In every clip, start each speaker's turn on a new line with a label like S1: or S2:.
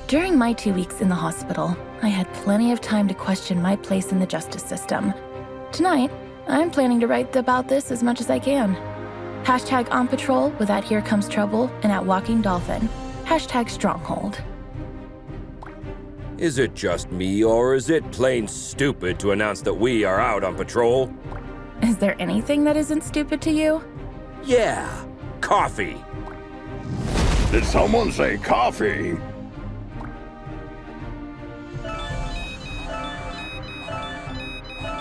S1: During my 2 weeks in the hospital, I had plenty of time to question my place in the justice system. Tonight, I'm planning to write about this as much as I can. Hashtag on patrol with at Here Comes Trouble and at Walking Dolphin. Hashtag Stronghold.
S2: Is it just me, or is it plain stupid to announce that we are out on patrol?
S1: Is there anything that isn't stupid to you?
S2: Yeah, coffee.
S3: Did someone say coffee?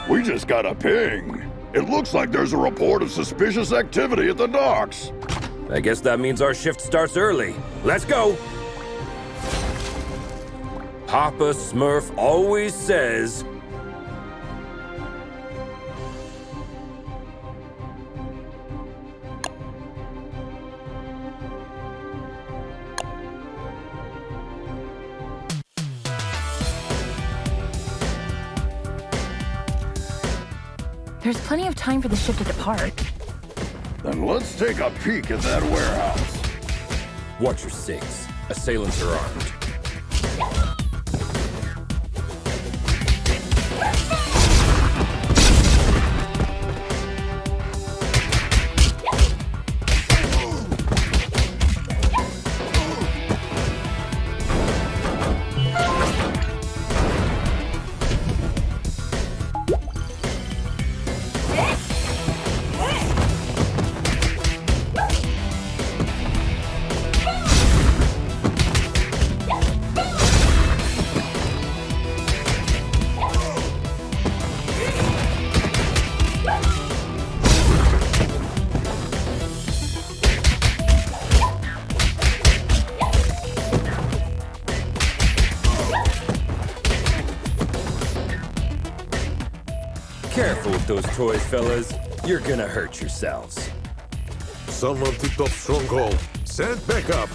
S3: We just got a ping. It looks like there's a report of suspicious activity at the docks.
S2: I guess that means our shift starts early. Let's go! Papa Smurf always says...
S1: There's plenty of time for the ship to depart.
S3: Then let's take a peek at that warehouse.
S2: Watch your six. Assailants are armed. Careful with those toys, fellas. You're gonna hurt yourselves.
S4: Someone tipped off Stronghold. Send backup.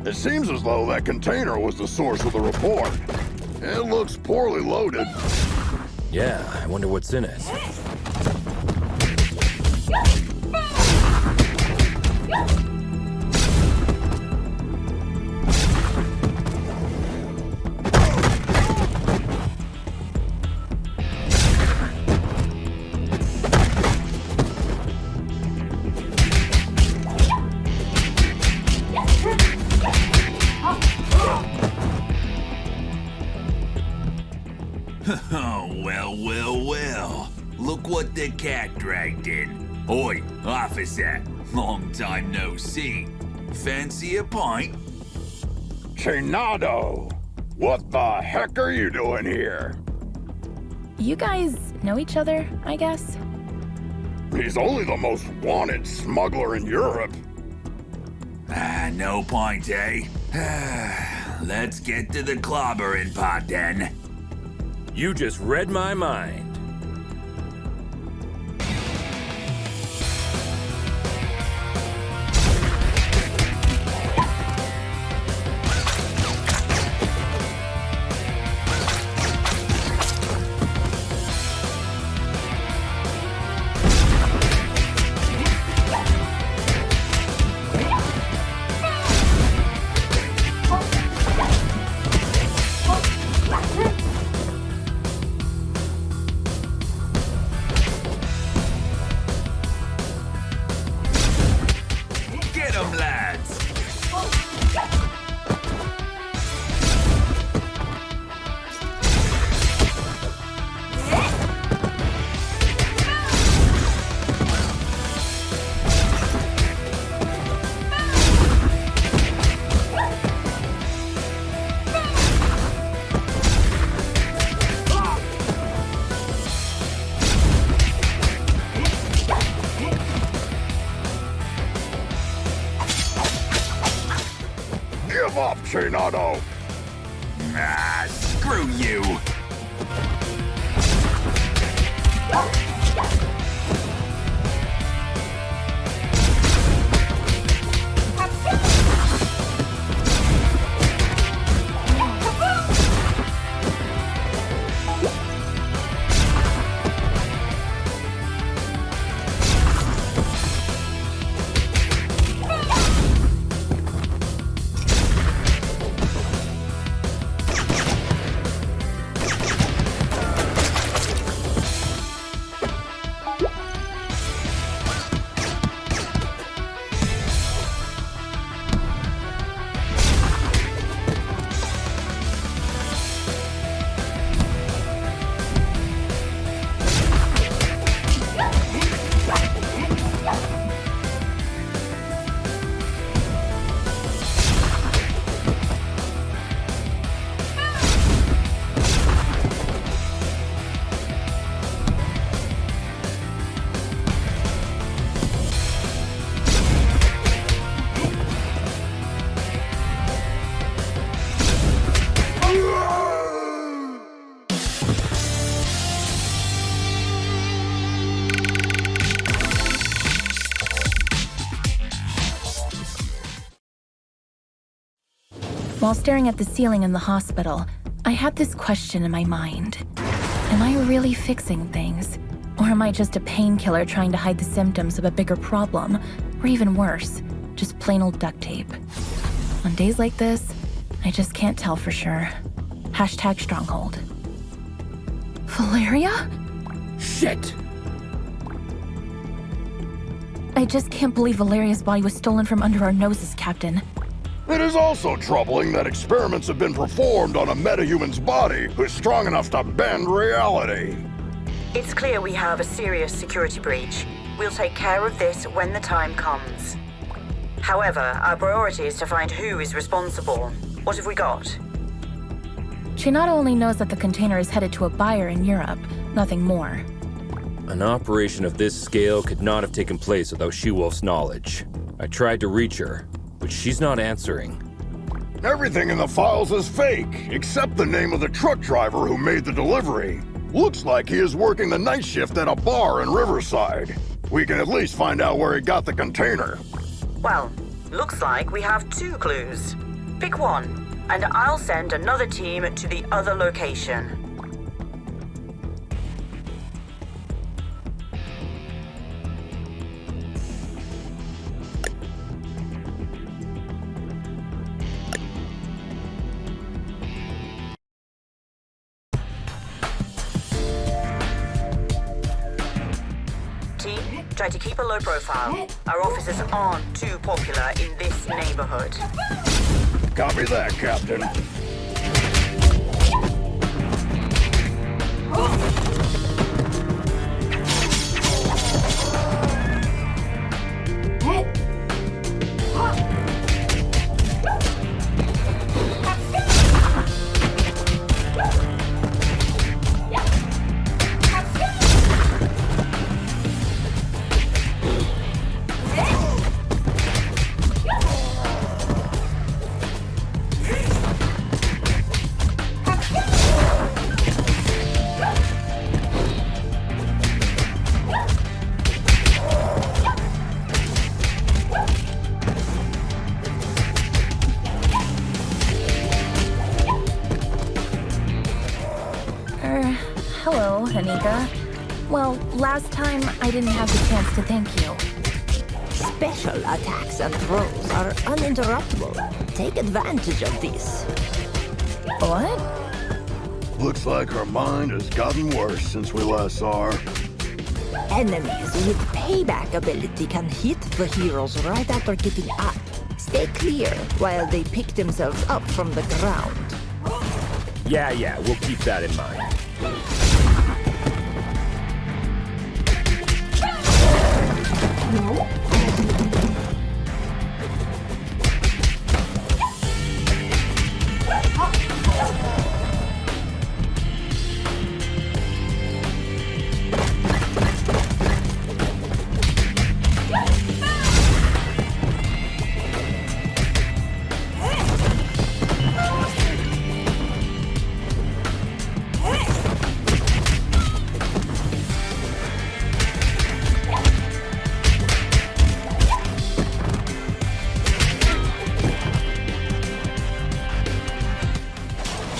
S3: It seems as though that container was the source of the report. It looks poorly loaded.
S2: Yeah, I wonder what's in it.
S5: Oh, well. Look what the cat dragged in. Oi, officer. Long time no see. Fancy a pint?
S3: Chainado! What the heck are you doing here?
S1: You guys know each other, I guess?
S3: He's only the most wanted smuggler in Europe.
S5: No point, eh? Let's get to the clobbering pot then.
S2: You just read my mind.
S5: Get 'em, lads!
S3: Give up, Chainado!
S5: Ah, screw you!
S1: While staring at the ceiling in the hospital, I had this question in my mind. Am I really fixing things? Or am I just a painkiller trying to hide the symptoms of a bigger problem? Or even worse, just plain old duct tape? On days like this, I just can't tell for sure. Hashtag Stronghold. Valeria?
S2: Shit!
S1: I just can't believe Valeria's body was stolen from under our noses, Captain.
S3: It is also troubling that experiments have been performed on a metahuman's body who's strong enough to bend reality.
S6: It's clear we have a serious security breach. We'll take care of this when the time comes. However, our priority is to find who is responsible. What have we got?
S1: Chainado only knows that the container is headed to a buyer in Europe, nothing more.
S2: An operation of this scale could not have taken place without She-Wolf's knowledge. I tried to reach her, but she's not answering.
S3: Everything in the files is fake, except the name of the truck driver who made the delivery. Looks like he is working the night shift at a bar in Riverside. We can at least find out where he got the container.
S6: Well, looks like we have 2 clues. Pick one, and I'll send another team to the other location. Try to keep a low profile. Our officers aren't too popular in this neighborhood.
S3: Copy that, Captain.
S1: Anika. Well, last time I didn't have the chance to thank you.
S7: Special attacks and throws are uninterruptible. Take advantage of this.
S1: What?
S3: Looks like her mind has gotten worse since we last saw her.
S7: Enemies with payback ability can hit the heroes right after getting up. Stay clear while they pick themselves up from the ground.
S2: Yeah, we'll keep that in mind.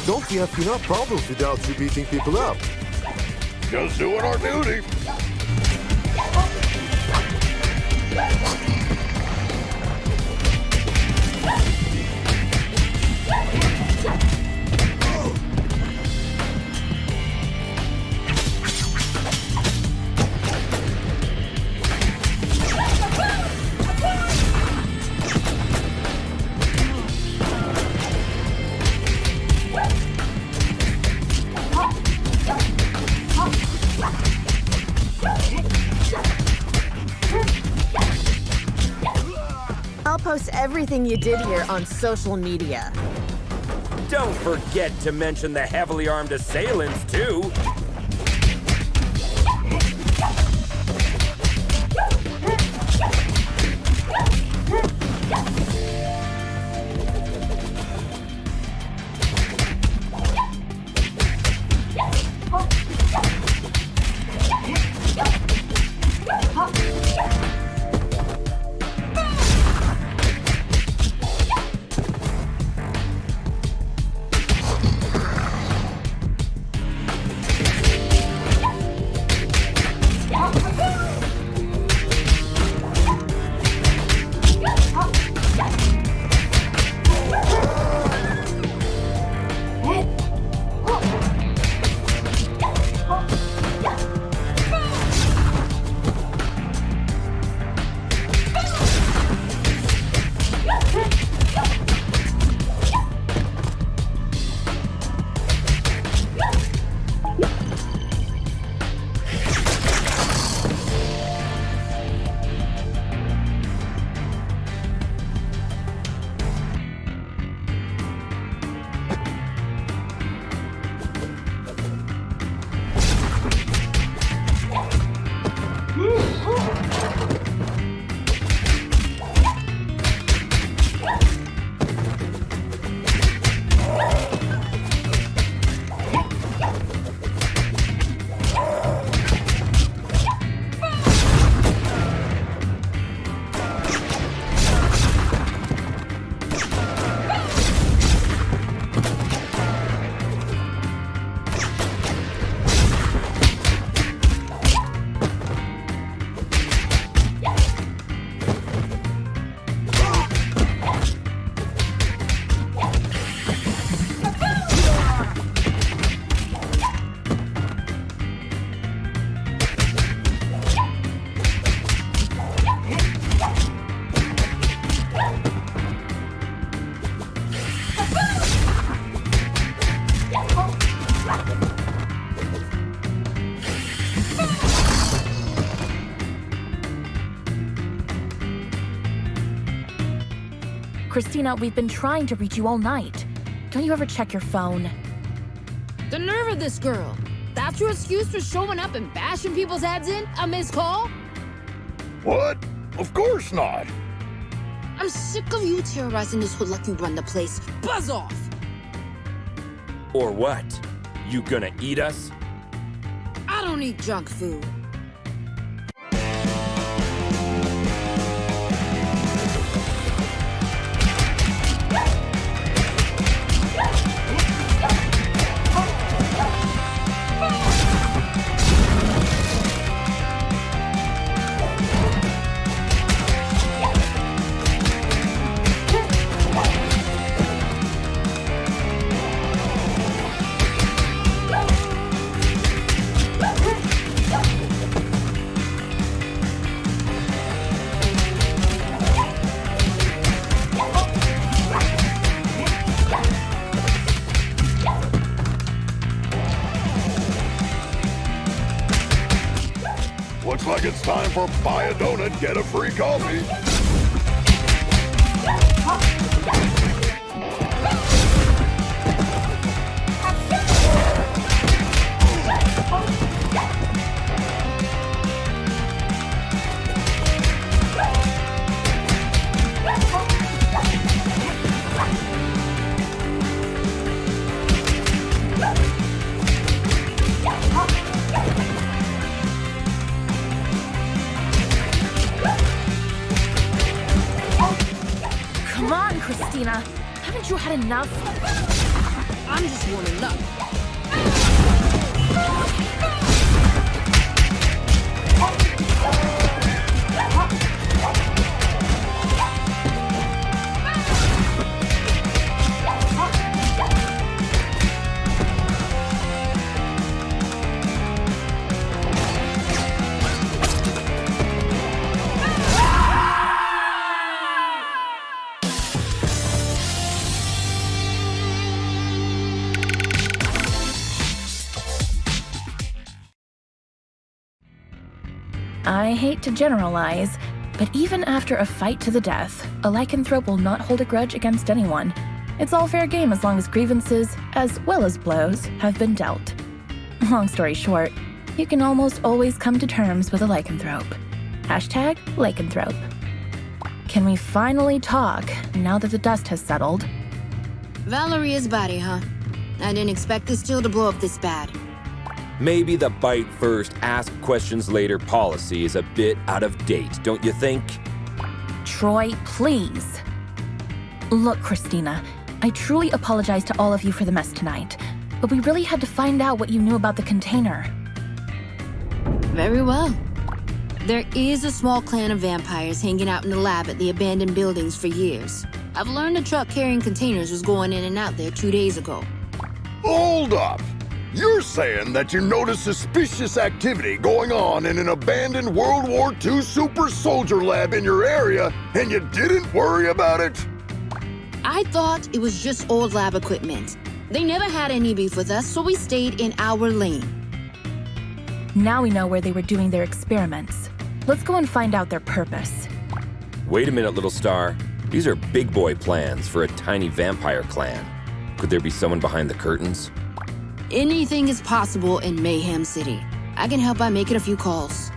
S4: Don't we have enough problems without you beating people up?
S3: Just doing our duty.
S8: I'll post everything you did here on social media.
S2: Don't forget to mention the heavily armed assailants, too.
S1: Christina, we've been trying to reach you all night. Don't you ever check your phone?
S9: The nerve of this girl. That's your excuse for showing up and bashing people's heads in? A missed call?
S3: What? Of course not.
S9: I'm sick of you terrorizing this hood like you run the place. Buzz off!
S2: Or what? You gonna eat us?
S9: I don't eat junk food.
S3: for buy a donut, get a free coffee.
S1: Come on, Christina. Haven't you had enough?
S9: I'm just warming up.
S1: I hate to generalize, but even after a fight to the death, a lycanthrope will not hold a grudge against anyone. It's all fair game as long as grievances, as well as blows, have been dealt. Long story short, you can almost always come to terms with a lycanthrope. Hashtag lycanthrope. Can we finally talk now that the dust has settled?
S9: Valeria's body, huh? I didn't expect this chill to blow up this bad.
S2: Maybe the bite first, ask questions later policy is a bit out of date, don't you think?
S1: Troy, please. Look, Christina, I truly apologize to all of you for the mess tonight, but we really had to find out what you knew about the container.
S9: Very well. There is a small clan of vampires hanging out in the lab at the abandoned buildings for years. I've learned a truck carrying containers was going in and out there 2 days ago.
S3: Hold up! You're saying that you noticed suspicious activity going on in an abandoned World War II super soldier lab in your area, and you didn't worry about it?
S9: I thought it was just old lab equipment. They never had any beef with us, so we stayed in our lane.
S1: Now we know where they were doing their experiments. Let's go and find out their purpose.
S2: Wait a minute, little star. These are big boy plans for a tiny vampire clan. Could there be someone behind the curtains?
S9: Anything is possible in Mayhem City. I can help by making a few calls.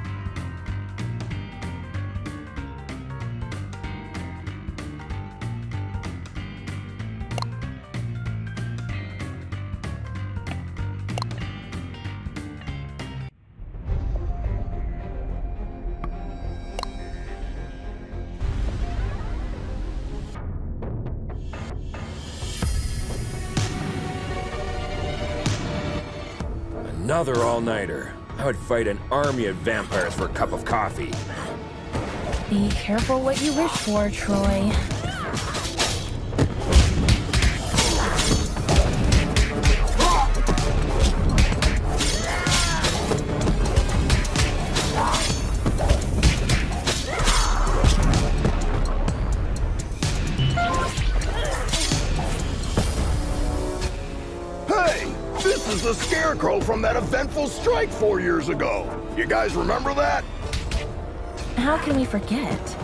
S2: Another all-nighter. I would fight an army of vampires for a cup of coffee.
S1: Be careful what you wish for, Troy.
S3: This is the Scarecrow from that eventful strike 4 years ago. You guys remember that?
S1: How can we forget?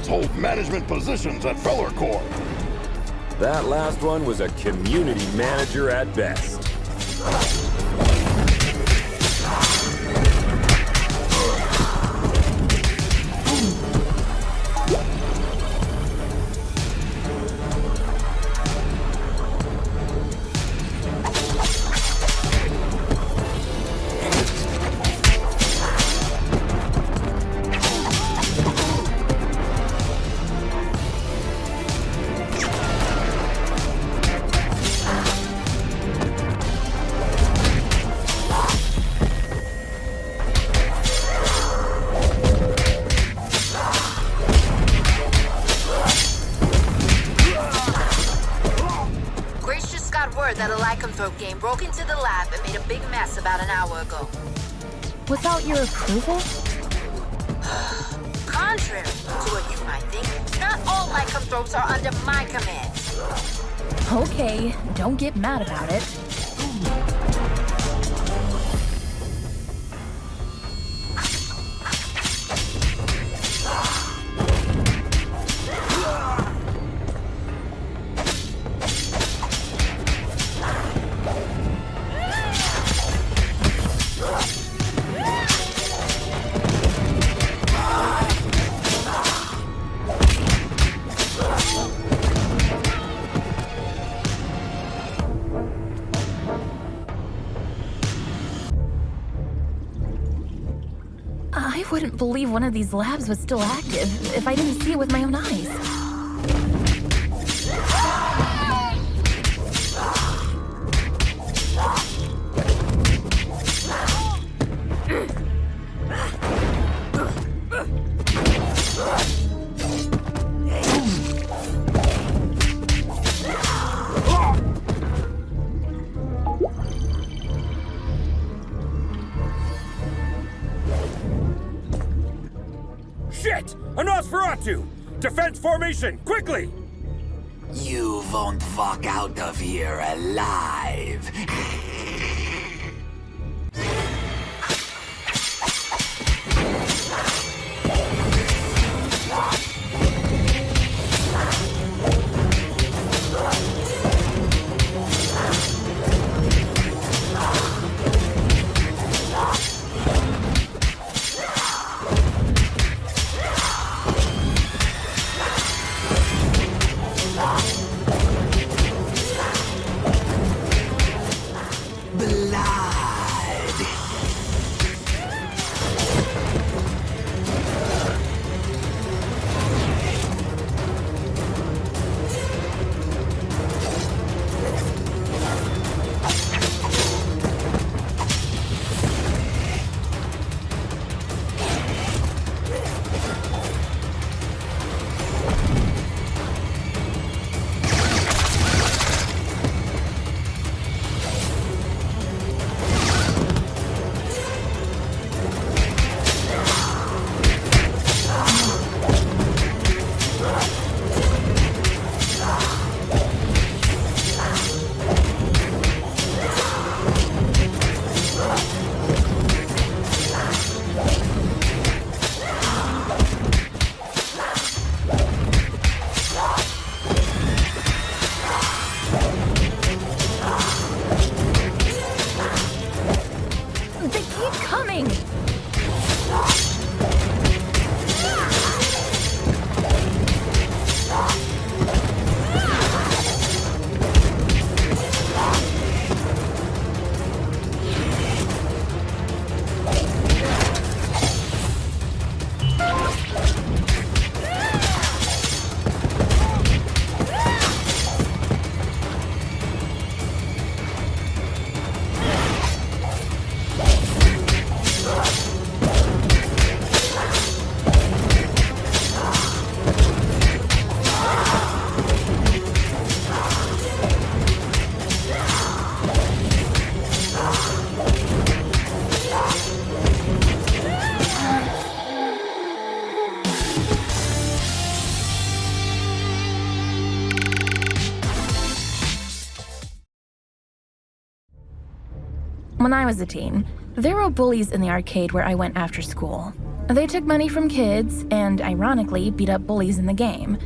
S3: Hold management positions at Feller Corps.
S2: That last one was a community manager at best.
S9: got word that a lycanthrope game broke into the lab and made a big mess about an hour ago.
S1: Without your approval?
S9: Contrary to what you might think, not all lycanthropes are under my command.
S1: Okay, don't get mad about it. I wouldn't believe one of these labs was still active if I didn't see it with my own eyes.
S2: Shit! A Nosferatu! Defense formation, quickly!
S5: You won't walk out of here alive. When I was a teen, there were bullies in the arcade where I went after school. They took money from kids and, ironically, beat up bullies in the game.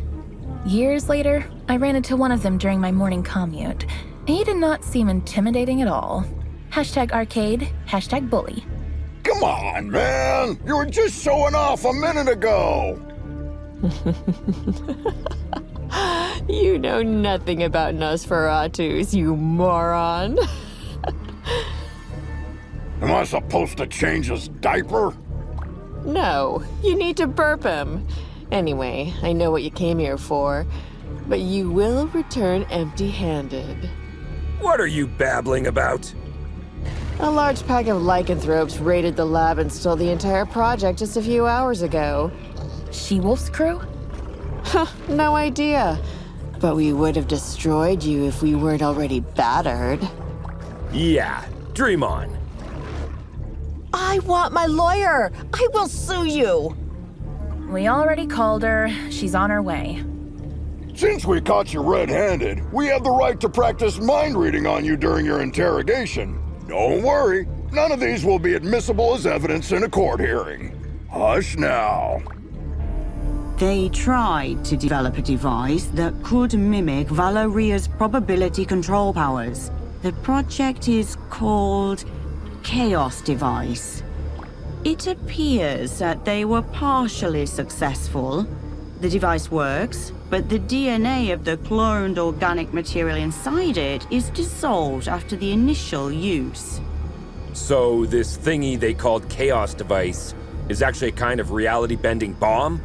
S5: Years later, I ran into one of them during my morning commute. He did not seem intimidating at all. #arcade, #bully.
S3: Come on, man! You were just showing off a minute ago!
S10: You know nothing about Nosferatus, you moron.
S3: Am I supposed to change his diaper?
S10: No, you need to burp him. Anyway, I know what you came here for, but you will return empty-handed.
S2: What are you babbling about?
S10: A large pack of lycanthropes raided the lab and stole the entire project just a few hours ago.
S1: She-Wolf's crew?
S10: No idea. But we would have destroyed you if we weren't already battered.
S2: Yeah, dream on.
S8: I want my lawyer! I will sue you!
S5: We already called her. She's on her way.
S3: Since we caught you red-handed, we have the right to practice mind reading on you during your interrogation. Don't worry, none of these will be admissible as evidence in a court hearing. Hush now.
S11: They tried to develop a device that could mimic Valeria's probability control powers. The project is called Chaos Device. It appears that they were partially successful. The device works, but the DNA of the cloned organic material inside it is dissolved after the initial use.
S2: So this thingy they called Chaos Device is actually a kind of reality-bending bomb?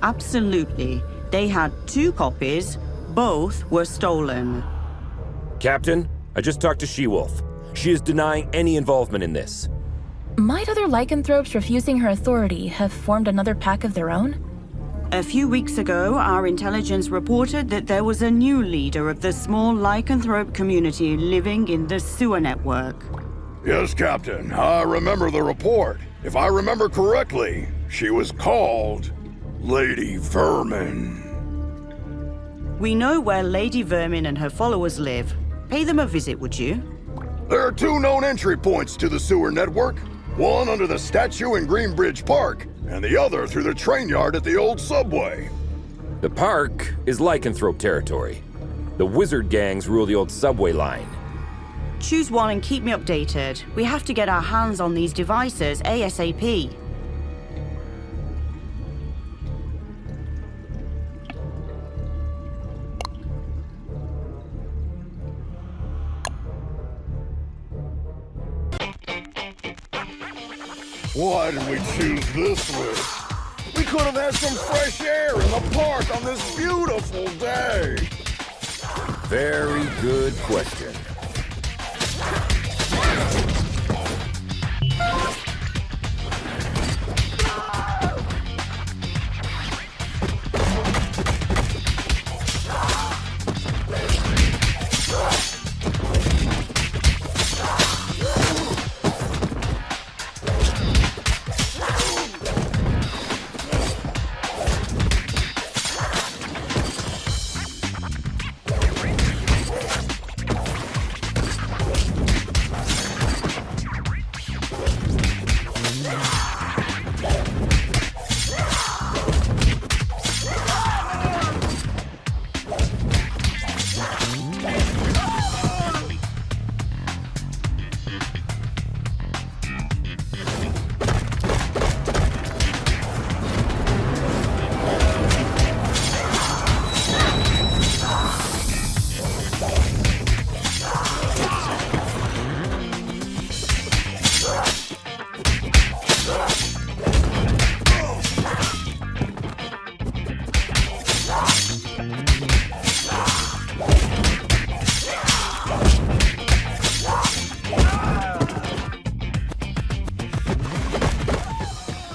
S11: Absolutely. They had 2 copies. Both were stolen.
S2: Captain, I just talked to She-Wolf. She is denying any involvement in this.
S5: Might other lycanthropes refusing her authority have formed another pack of their own?
S11: A few weeks ago, our intelligence reported that there was a new leader of the small lycanthrope community living in the sewer network.
S3: Yes, Captain, I remember the report. If I remember correctly, she was called Lady Vermin.
S11: We know where Lady Vermin and her followers live. Pay them a visit, would you?
S3: There are 2 known entry points to the sewer network. One under the statue in Greenbridge Park, and the other through the train yard at the old subway.
S2: The park is lycanthrope territory. The wizard gangs rule the old subway line.
S11: Choose one and keep me updated. We have to get our hands on these devices ASAP.
S3: Why did we choose this route? We could have had some fresh air in the park on this beautiful day.
S2: Very good question.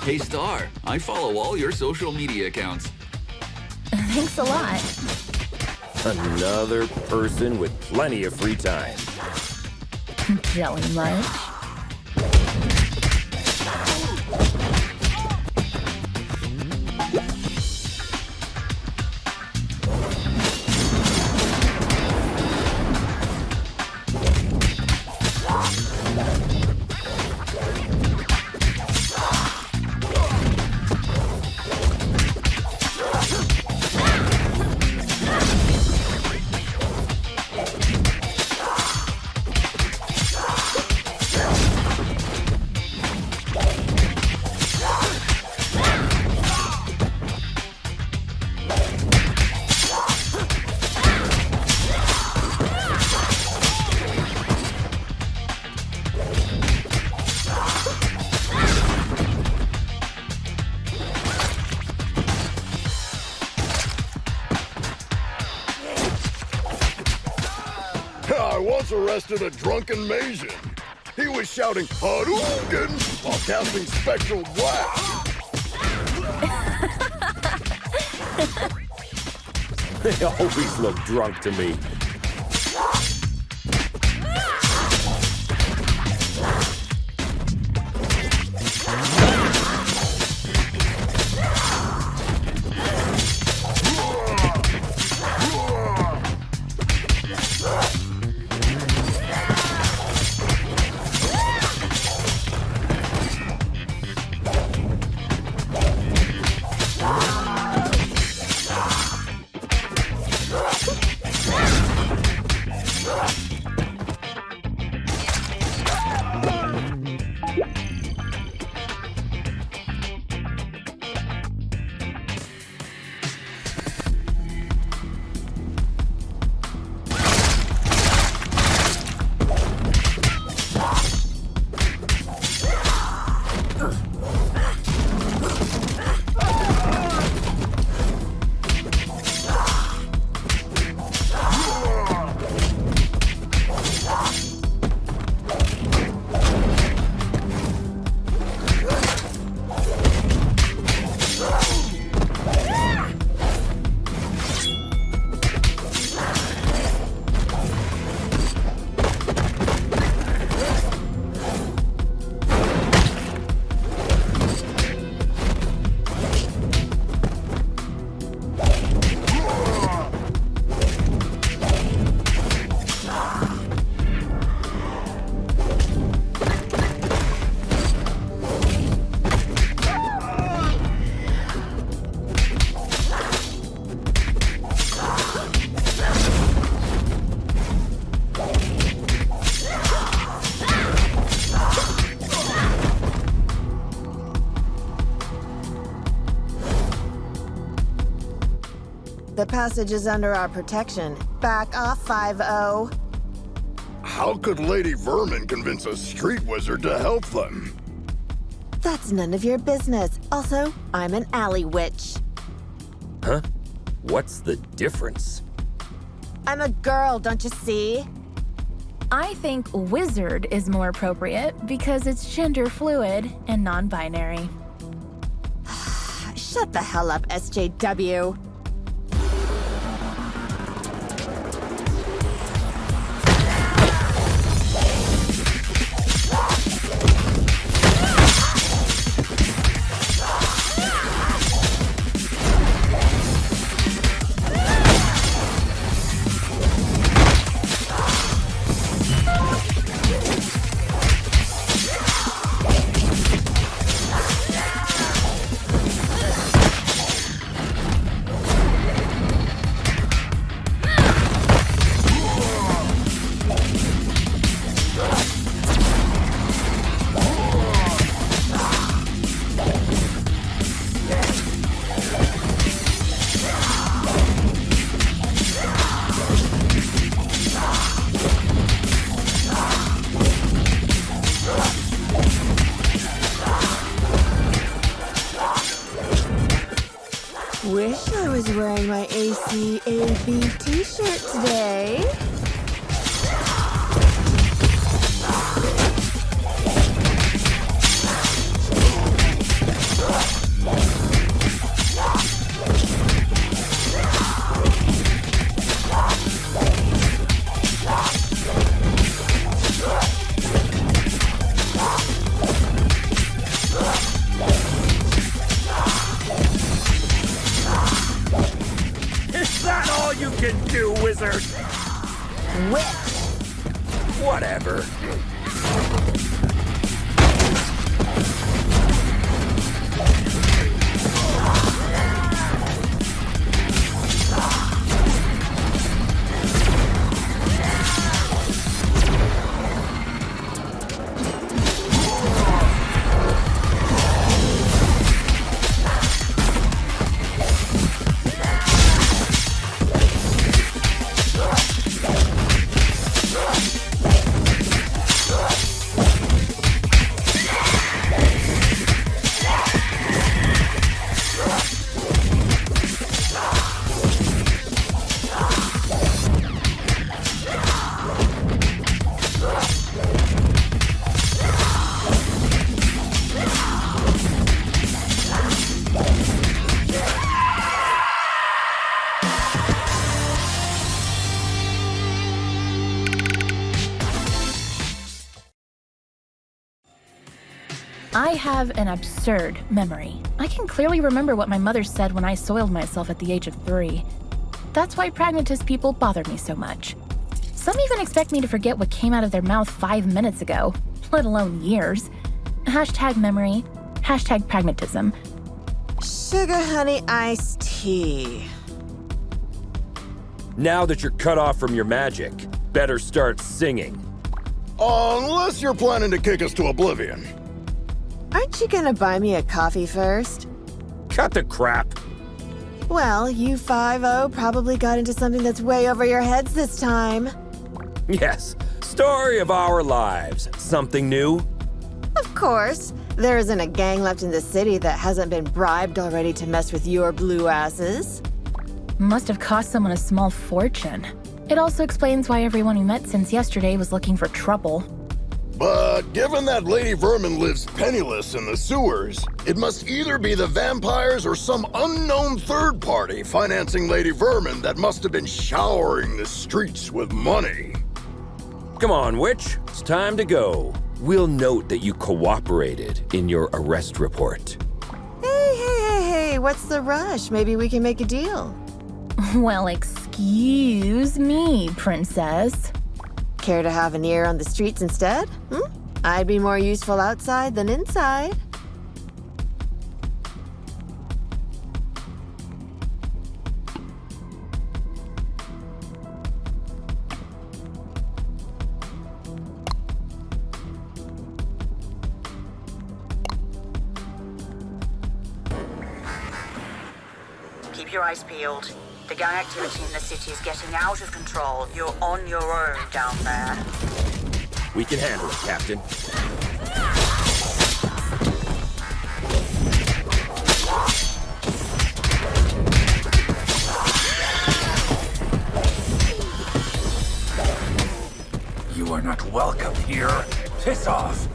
S12: Hey Star, I follow all your social media accounts.
S5: Thanks a lot.
S2: Another person with plenty of free time.
S5: Jelly much?
S3: I once arrested a drunken Mayhem. He was shouting Hadouken while casting Spectral Blast.
S2: They always look drunk to me.
S8: The passage is under our protection. Back off, 5-0.
S3: How could Lady Vermin convince a street wizard to help them?
S8: That's none of your business. Also, I'm an alley witch.
S2: Huh? What's the difference?
S8: I'm a girl, don't you see?
S5: I think wizard is more appropriate because it's gender fluid and non-binary.
S8: Shut the hell up, SJW. Wish I was wearing my ACAB t-shirt today.
S2: You can do, wizard!
S8: Witch!
S2: Whatever.
S5: I have an absurd memory. I can clearly remember what my mother said when I soiled myself at the age of 3. That's why pragmatist people bother me so much. Some even expect me to forget what came out of their mouth 5 minutes ago, let alone years. Hashtag memory, hashtag pragmatism.
S8: Sugar honey iced tea.
S2: Now that you're cut off from your magic, better start singing.
S3: Unless you're planning to kick us to oblivion.
S8: Aren't you gonna buy me a coffee first?
S2: Cut the crap.
S8: Well, you 5-0 probably got into something that's way over your heads this time.
S2: Yes, story of our lives. Something new?
S8: Of course. There isn't a gang left in the city that hasn't been bribed already to mess with your blue asses.
S5: Must have cost someone a small fortune. It also explains why everyone we met since yesterday was looking for trouble.
S3: But given that Lady Vermin lives penniless in the sewers, it must either be the vampires or some unknown third party financing Lady Vermin that must have been showering the streets with money.
S2: Come on, witch. It's time to go. We'll note that you cooperated in your arrest report.
S8: Hey, what's the rush? Maybe we can make a deal.
S5: Well, excuse me, princess.
S8: Care to have an ear on the streets instead? I'd be more useful outside than inside.
S6: Keep your eyes peeled. The gang activity in the city is getting out of control. You're on your own down there.
S2: We can handle it, Captain.
S13: You are not welcome here. Piss off.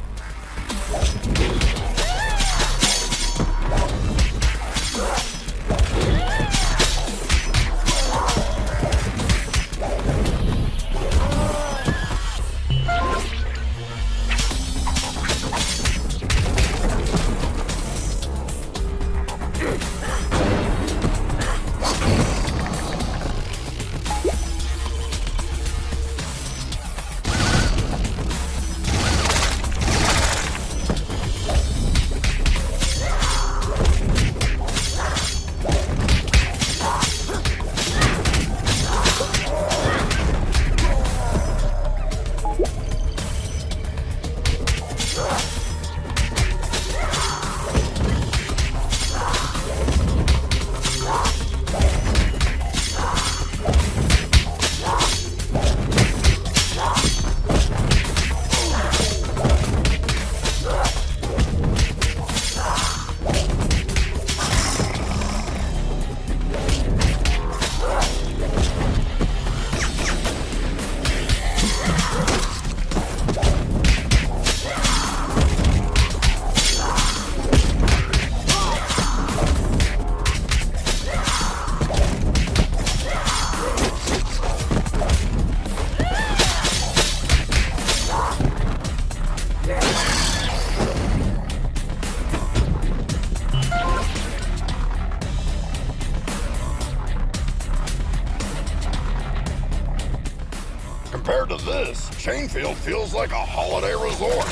S3: Compared to this, Chainfield feels like a holiday resort.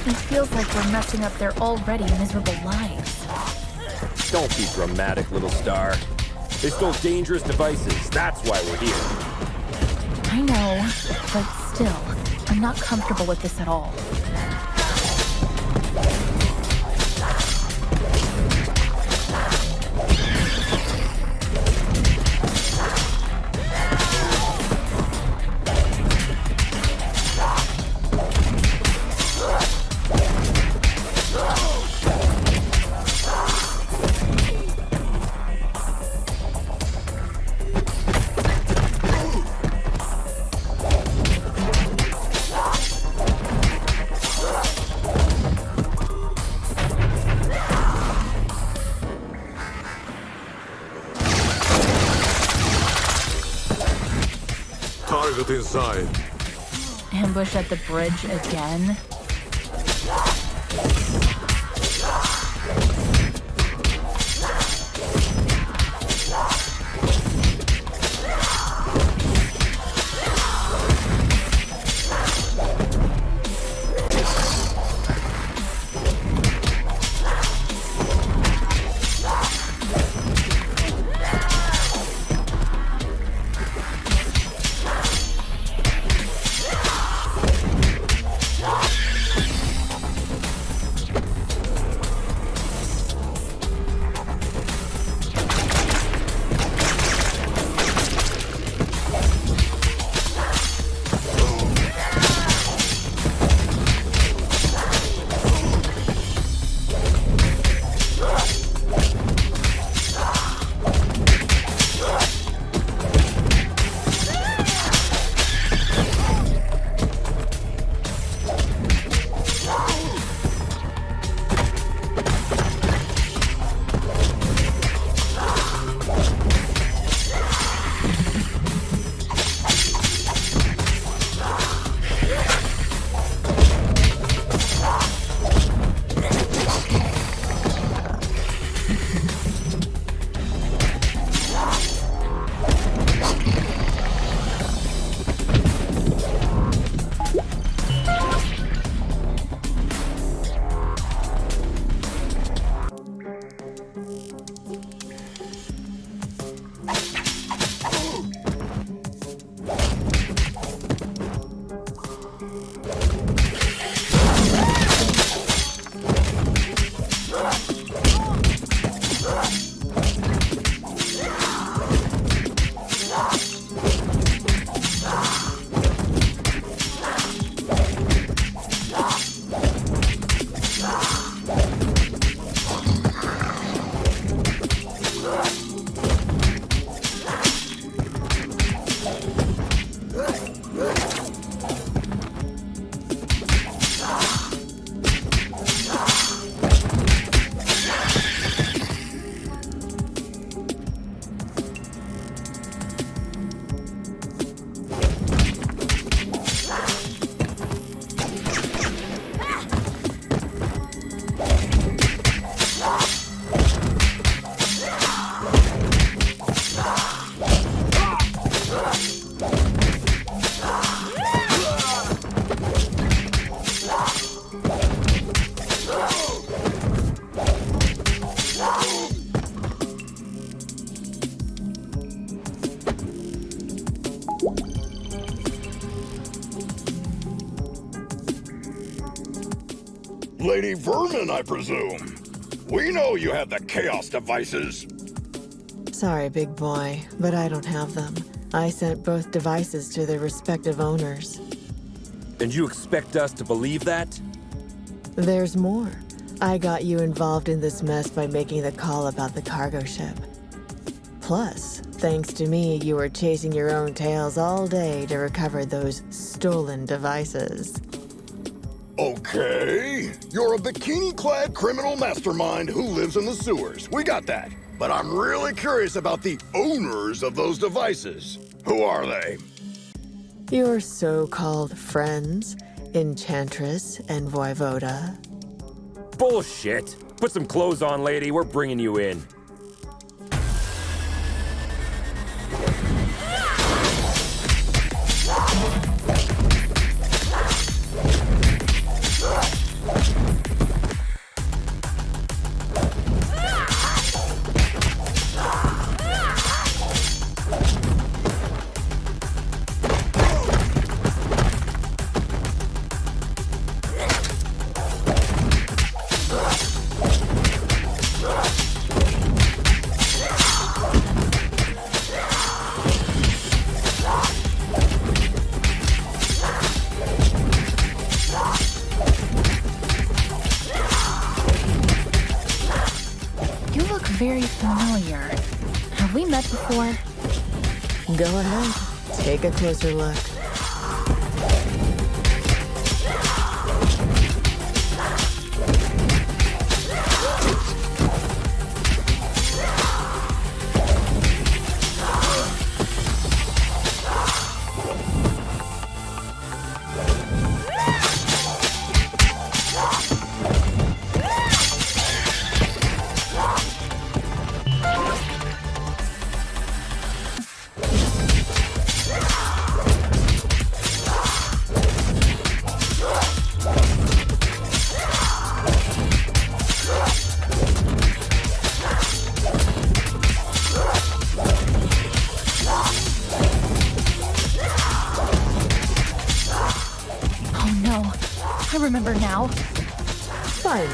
S5: It feels like we're messing up their already miserable lives.
S2: Don't be dramatic, little star. They stole dangerous devices. That's why we're here.
S5: I know, but still, I'm not comfortable with this at all.
S4: Target inside.
S5: Ambush at the bridge again?
S3: Lady Vermin, I presume. We know you have the Chaos devices.
S8: Sorry, big boy, but I don't have them. I sent both devices to their respective owners.
S2: And you expect us to believe that?
S8: There's more. I got you involved in this mess by making the call about the cargo ship. Plus, thanks to me, you were chasing your own tails all day to recover those stolen devices.
S3: Okay, you're a bikini-clad criminal mastermind who lives in the sewers. We got that. But I'm really curious about the owners of those devices. Who are they?
S8: Your so-called friends, Enchantress and Voivoda.
S2: Bullshit! Put some clothes on, lady. We're bringing you in.
S1: Very familiar. Have we met before?
S8: Go ahead. Take a closer look.
S1: I remember now.
S8: Finally.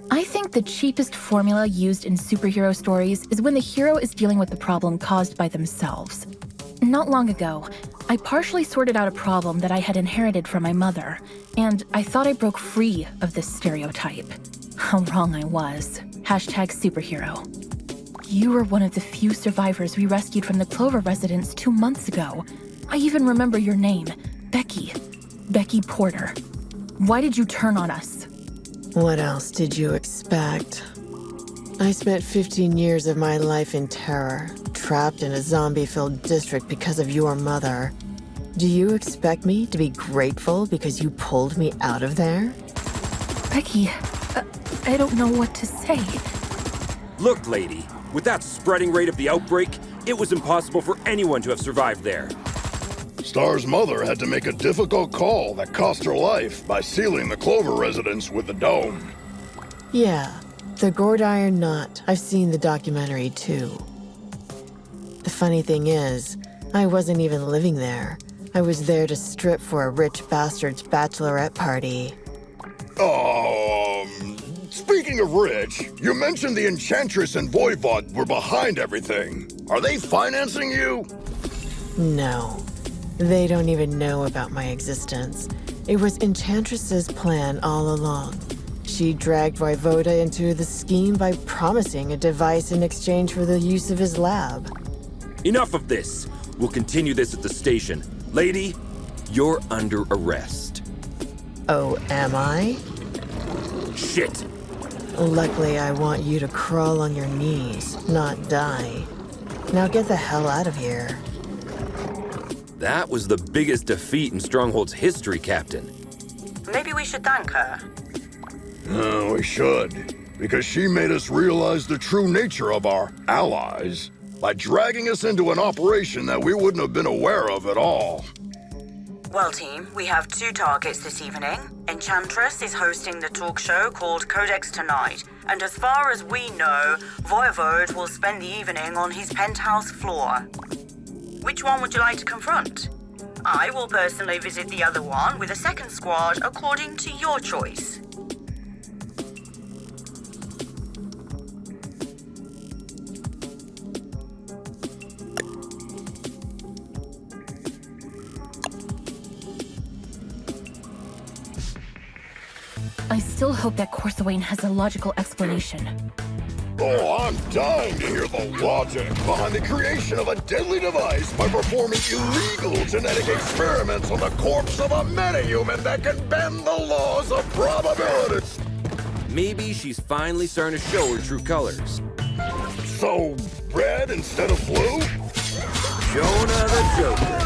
S1: I think the cheapest formula used in superhero stories is when the hero is dealing with the problem caused by themselves. Not long ago, I partially sorted out a problem that I had inherited from my mother, and I thought I broke free of this stereotype. How wrong I was. #superhero. You were one of the few survivors we rescued from the Clover residence 2 months ago. I even remember your name, Becky. Becky Porter. Why did you turn on us?
S8: What else did you expect? I spent 15 years of my life in terror, trapped in a zombie-filled district because of your mother. Do you expect me to be grateful because you pulled me out of there?
S1: Becky, I don't know what to say.
S2: Look, lady, with that spreading rate of the outbreak, it was impossible for anyone to have survived there.
S3: Star's mother had to make a difficult call that cost her life by sealing the Clover residence with the dome.
S8: Yeah, the Gordiron Knot. I've seen the documentary too. The funny thing is, I wasn't even living there. I was there to strip for a rich bastard's bachelorette party.
S3: Speaking of rich, you mentioned the Enchantress and Voivod were behind everything. Are they financing you?
S8: No. They don't even know about my existence. It was Enchantress's plan all along. She dragged Voivoda into the scheme by promising a device in exchange for the use of his lab.
S2: Enough of this. We'll continue this at the station. Lady, you're under arrest.
S8: Oh, am I?
S2: Shit.
S8: Luckily, I want you to crawl on your knees, not die. Now get the hell out of here.
S2: That was the biggest defeat in Stronghold's history, Captain.
S6: Maybe we should thank her.
S3: We should, because she made us realize the true nature of our allies by dragging us into an operation that we wouldn't have been aware of at all.
S6: Well, team, we have 2 targets this evening. Enchantress is hosting the talk show called Codex tonight, and as far as we know, Voivode will spend the evening on his penthouse floor. Which one would you like to confront? I will personally visit the other one with a second squad according to your choice.
S5: I still hope that Corsawane has a logical explanation.
S3: Oh, I'm dying to hear the logic behind the creation of a deadly device by performing illegal genetic experiments on the corpse of a metahuman that can bend the laws of probability.
S2: Maybe she's finally starting to show her true colors.
S3: So, red instead of blue?
S2: Jonah the Joker.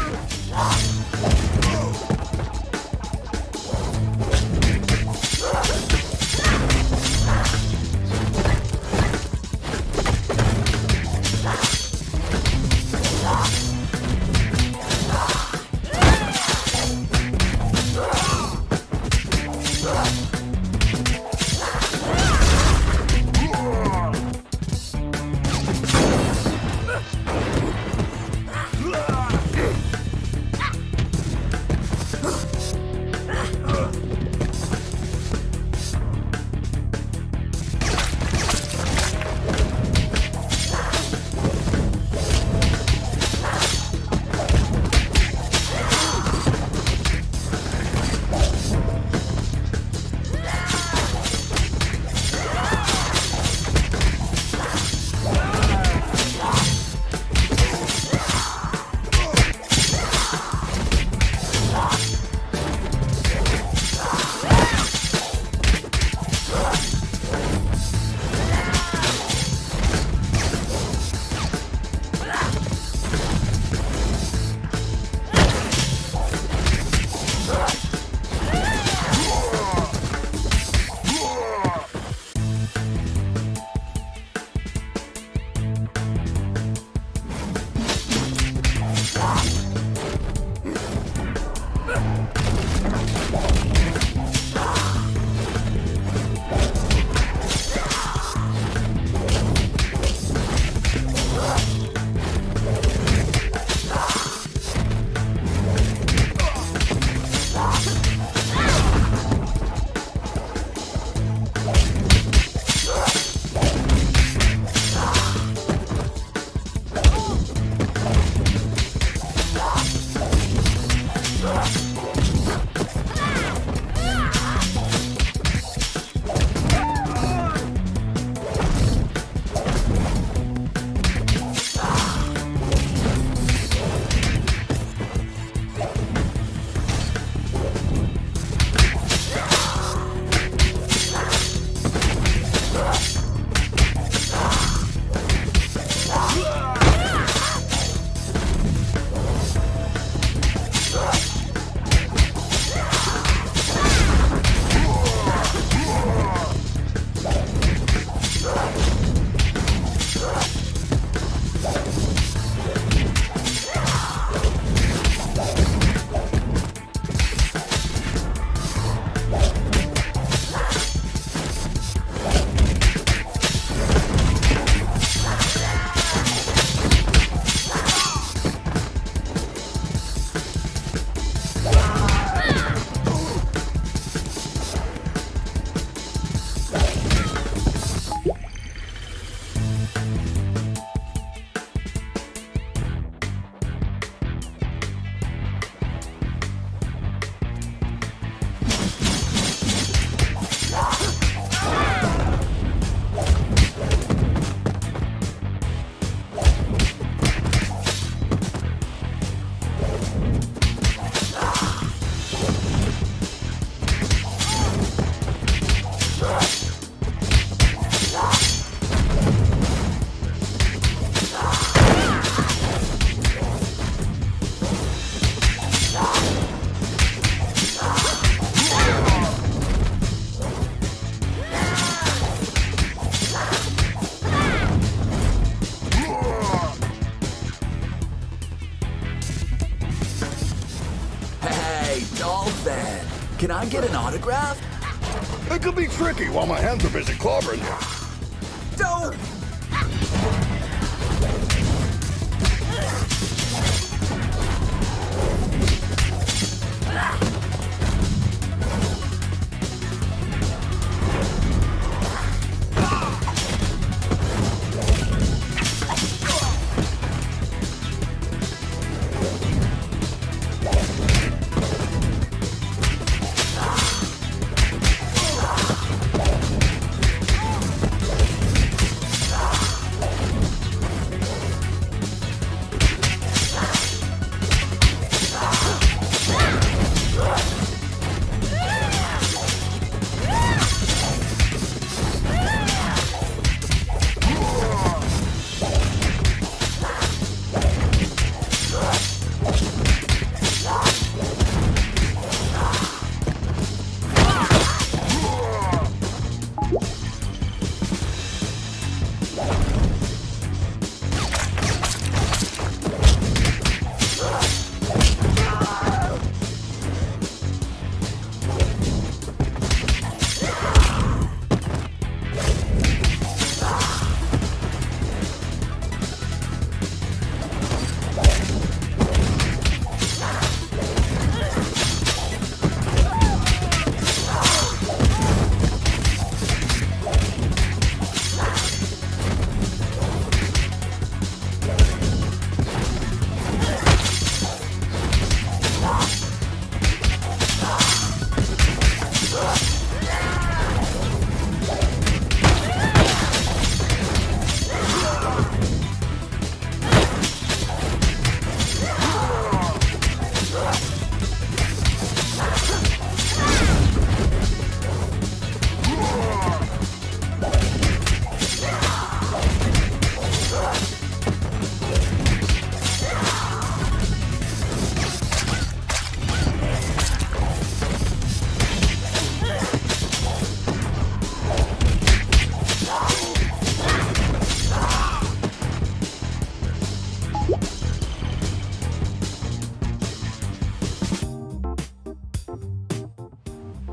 S13: get an autograph?
S3: It could be tricky while my hands are busy clobbering.
S13: Don't!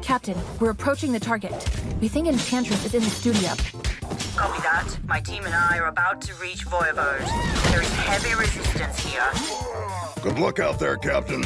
S1: Captain, we're approaching the target. We think Enchantress is in the studio.
S6: Copy that. My team and I are about to reach Voivode. There is heavy resistance here.
S3: Good luck out there, Captain.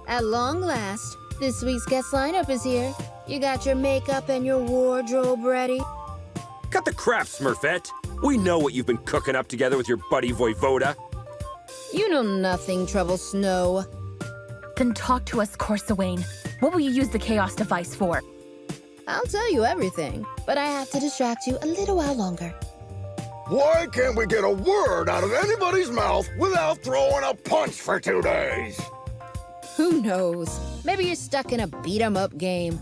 S9: At long last, this week's guest lineup is here. You got your makeup and your wardrobe ready?
S2: Cut the crap, Smurfette. We know what you've been cooking up together with your buddy Voivoda.
S9: You know nothing, Trouble Snow.
S1: Then talk to us, Corsawane. What will you use the Chaos device for?
S9: I'll tell you everything, but I have to distract you a little while longer.
S3: Why can't we get a word out of anybody's mouth without throwing a punch for 2 days?
S9: Who knows? Maybe you're stuck in a beat-em-up game.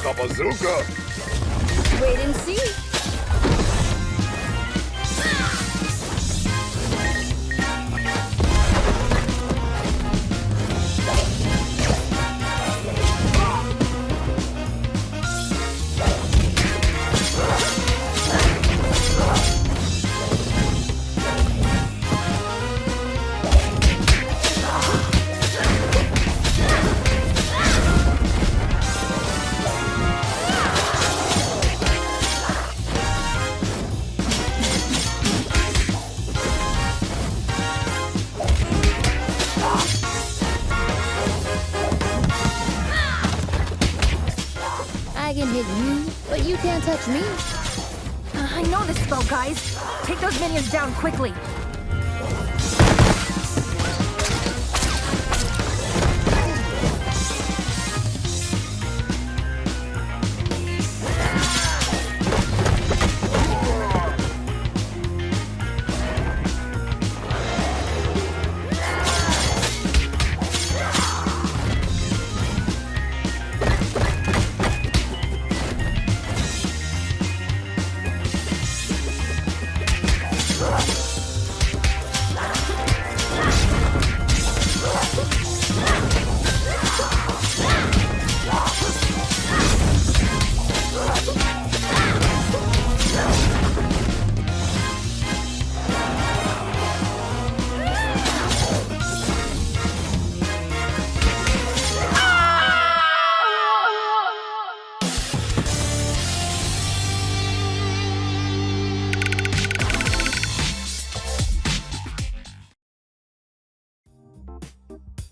S3: a bazooka.
S9: Wait and see. I can hit you, but you can't touch me.
S5: I know this spell, guys. Take those minions down quickly.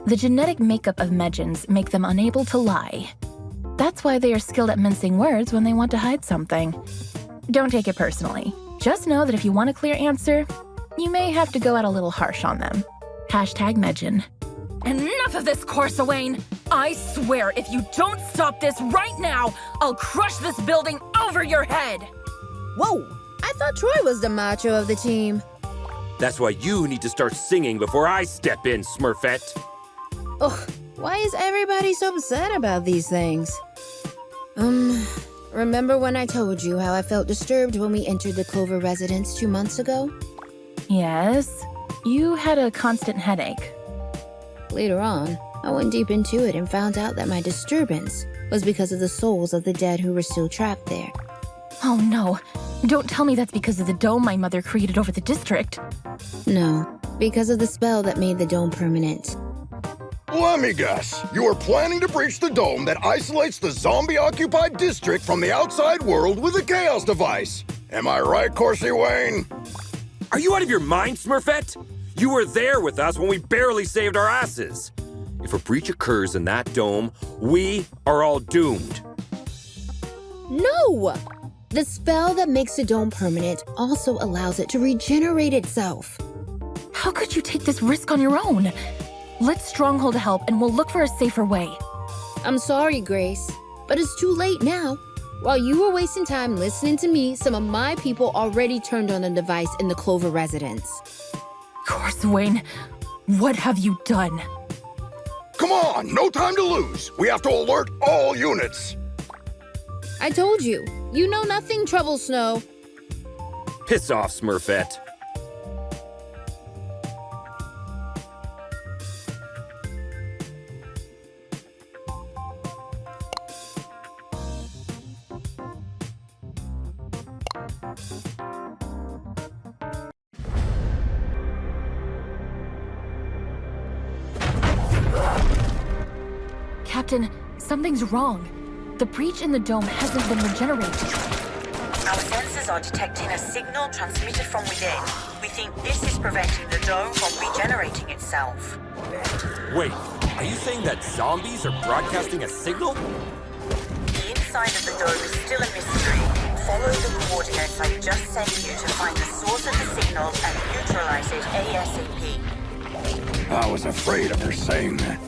S5: The genetic makeup of Medgens make them unable to lie. That's why they are skilled at mincing words when they want to hide something. Don't take it personally. Just know that if you want a clear answer, you may have to go out a little harsh on them. Hashtag Medgen.
S1: Enough of this, Corsawane! I swear, if you don't stop this right now, I'll crush this building over your head!
S9: Whoa! I thought Troy was the macho of the team.
S2: That's why you need to start singing before I step in, Smurfette.
S9: Ugh, why is everybody so upset about these things? Remember when I told you how I felt disturbed when we entered the Clover residence 2 months ago?
S5: Yes, you had a constant headache.
S9: Later on, I went deep into it and found out that my disturbance was because of the souls of the dead who were still trapped there.
S5: Oh no, don't tell me that's because of the dome my mother created over the district.
S9: No, because of the spell that made the dome permanent.
S3: Let me guess. You are planning to breach the dome that isolates the zombie-occupied district from the outside world with a chaos device. Am I right, Corsi Wayne?
S2: Are you out of your mind, Smurfette? You were there with us when we barely saved our asses. If a breach occurs in that dome, we are all doomed.
S9: No! The spell that makes the dome permanent also allows it to regenerate itself.
S5: How could you take this risk on your own? Let Stronghold help and we'll look for a safer way.
S9: I'm sorry, Grace, but it's too late now. While you were wasting time listening to me, some of my people already turned on the device in the Clover residence.
S5: Corsawane, what have you done?
S3: Come on, no time to lose. We have to alert all units.
S9: I told you, you know nothing, Trouble Snow.
S2: Piss off, Smurfette.
S5: Captain, something's wrong. The breach in the dome hasn't been regenerated.
S6: Our sensors are detecting a signal transmitted from within. We think this is preventing the dome from regenerating itself.
S2: Wait, are you saying that zombies are broadcasting a signal?
S6: The inside of the dome is still a mystery. Follow the coordinates I just sent you to find the source of the signals and neutralize it ASAP.
S3: I was afraid of her saying that.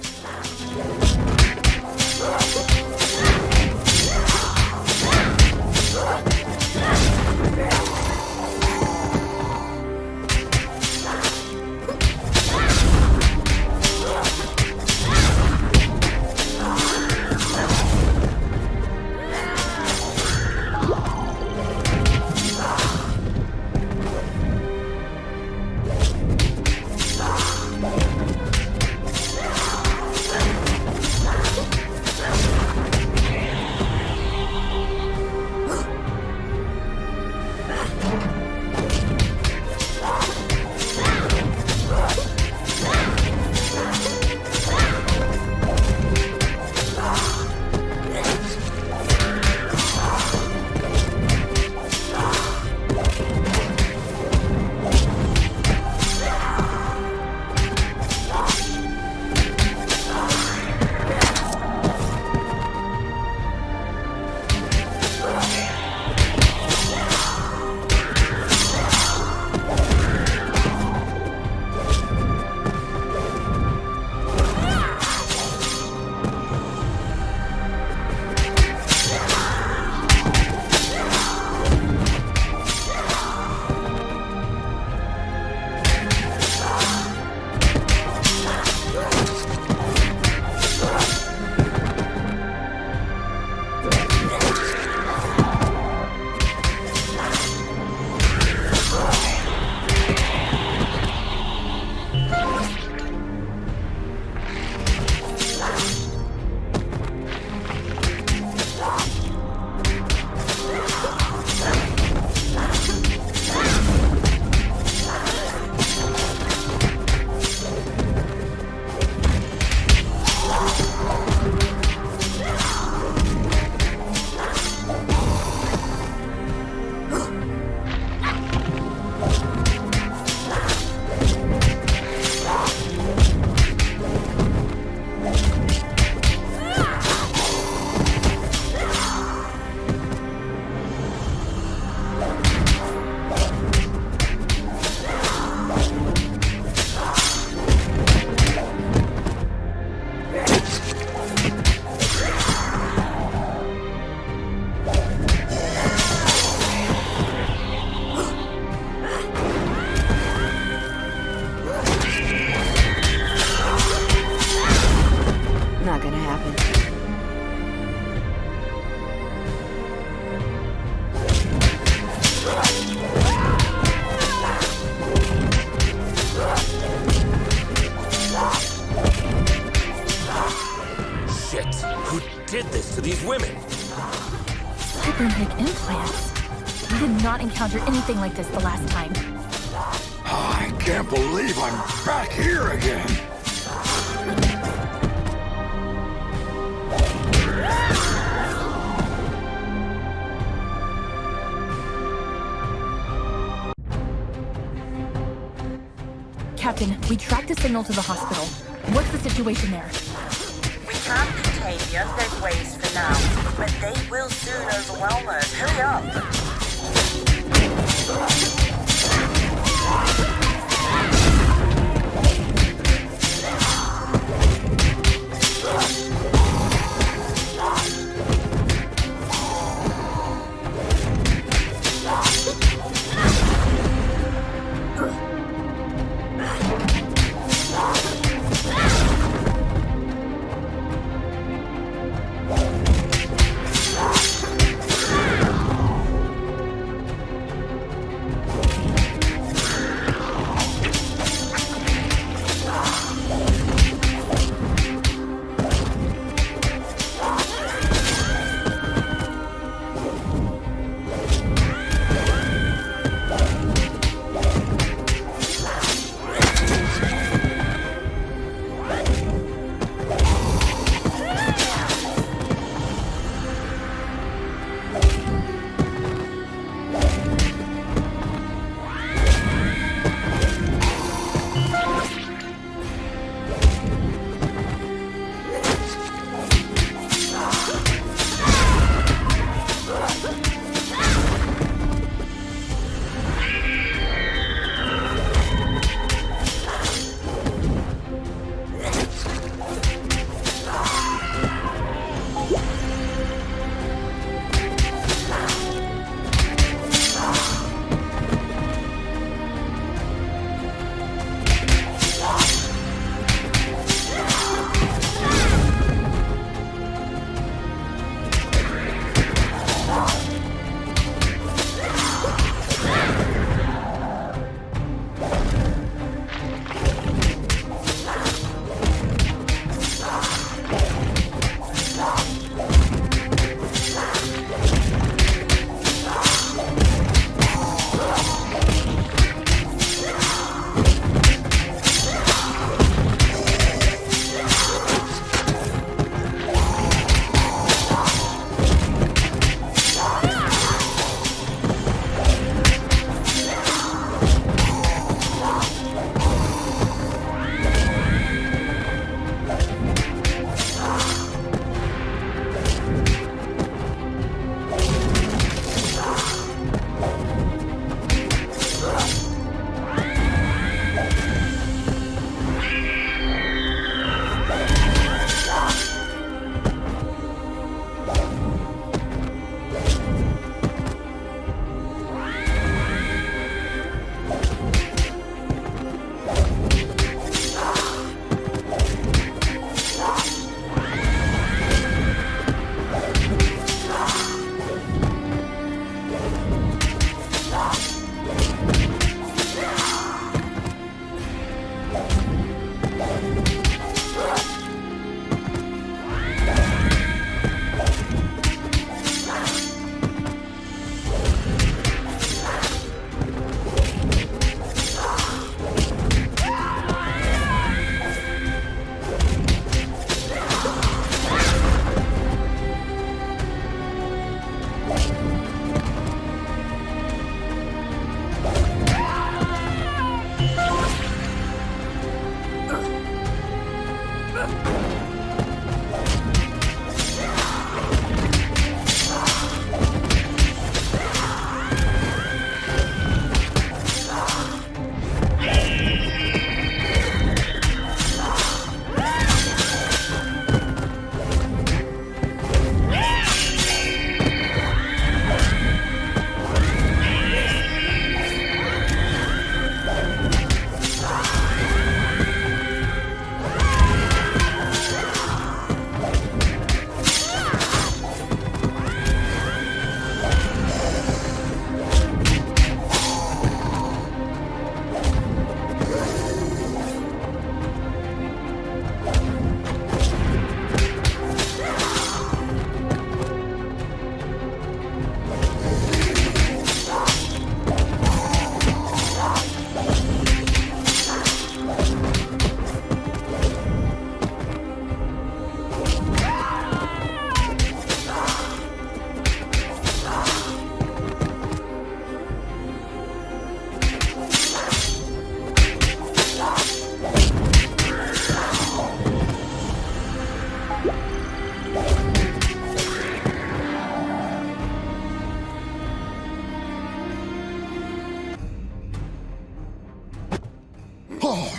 S1: cybernetic implants. We did not encounter anything like this the last time.
S3: I can't believe I'm back here again.
S1: Captain, we tracked the signal to the hospital. What's the situation there?
S6: We can't contain the undead waves for now, but they will soon overwhelm us. Hurry up!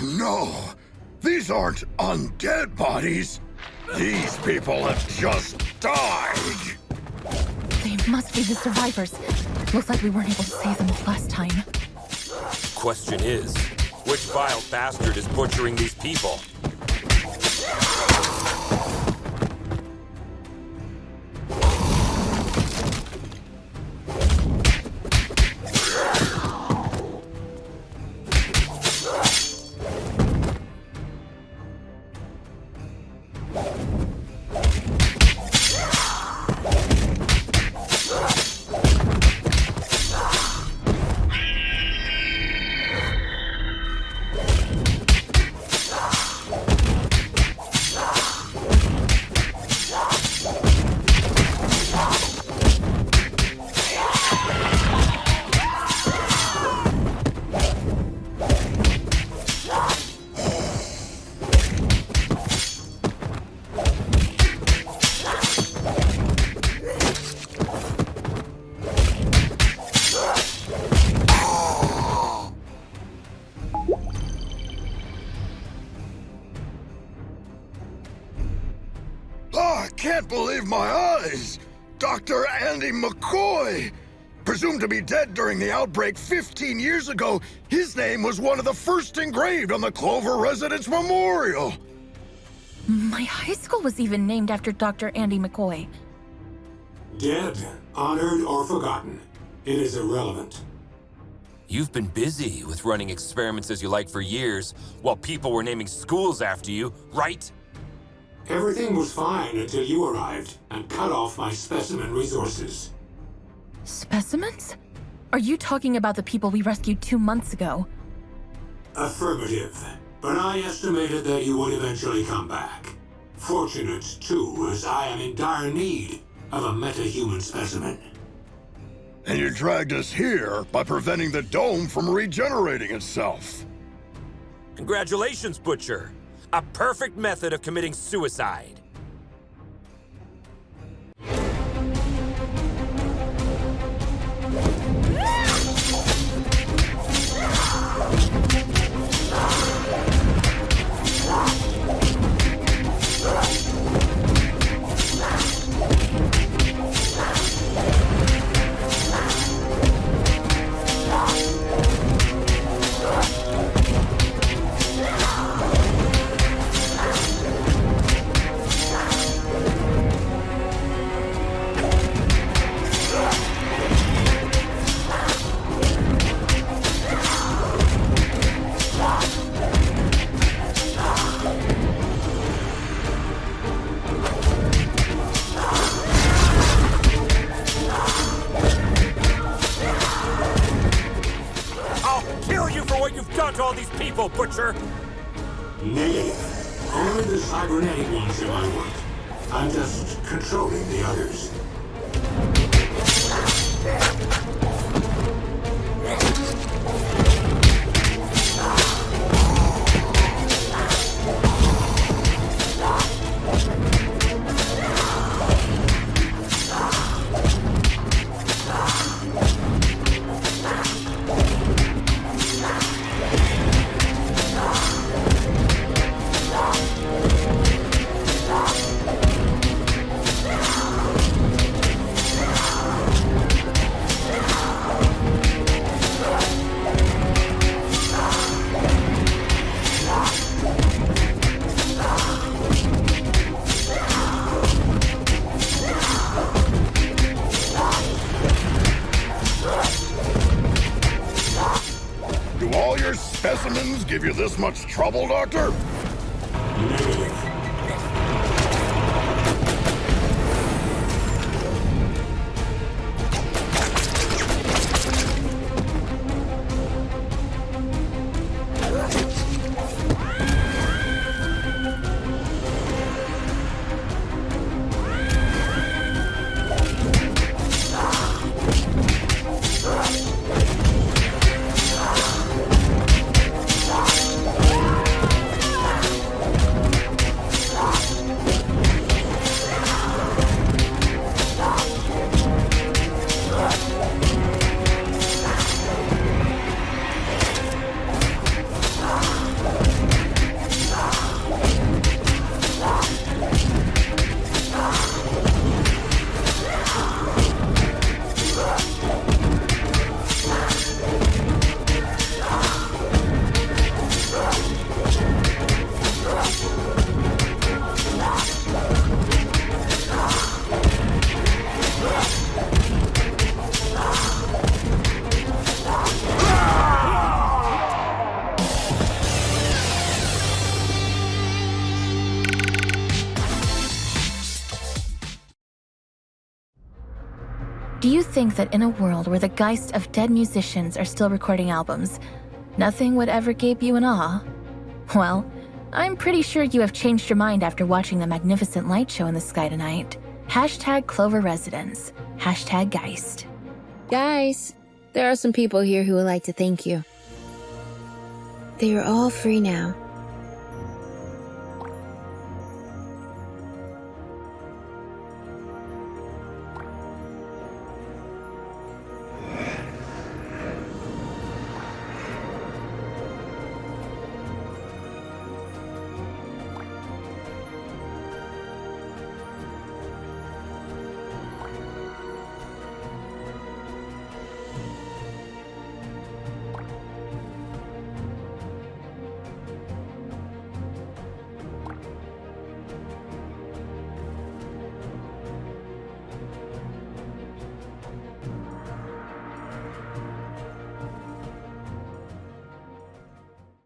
S3: no! These aren't undead bodies! These people have just died!
S1: They must be the survivors. Looks like we weren't able to save them last time.
S2: Question is, which vile bastard is butchering these people?
S3: Can't believe my eyes! Dr. Andy McCoy! Presumed to be dead during the outbreak 15 years ago, his name was one of the first engraved on the Clover Residence Memorial!
S1: My high school was even named after Dr. Andy McCoy.
S14: Dead, honored, or forgotten. It is irrelevant.
S2: You've been busy with running experiments as you like for years, while people were naming schools after you, right?
S14: Everything was fine until you arrived and cut off my specimen resources.
S1: Specimens? Are you talking about the people we rescued 2 months ago?
S14: Affirmative. But I estimated that you would eventually come back. Fortunate, too, as I am in dire need of a meta-human specimen.
S3: And you dragged us here by preventing the dome from regenerating itself.
S2: Congratulations, Butcher. A perfect method of committing suicide. Butcher?
S14: Negative. Only the cybernetic ones am I want. I'm just controlling the others.
S3: Specimens give you this much trouble, Doctor?
S1: Do you think that in a world where the geists of dead musicians are still recording albums, nothing would ever gape you in awe? Well, I'm pretty sure you have changed your mind after watching the magnificent light show in the sky tonight. Hashtag Clover Residence. Hashtag Geist.
S9: Guys, there are some people here who would like to thank you. They are all free now.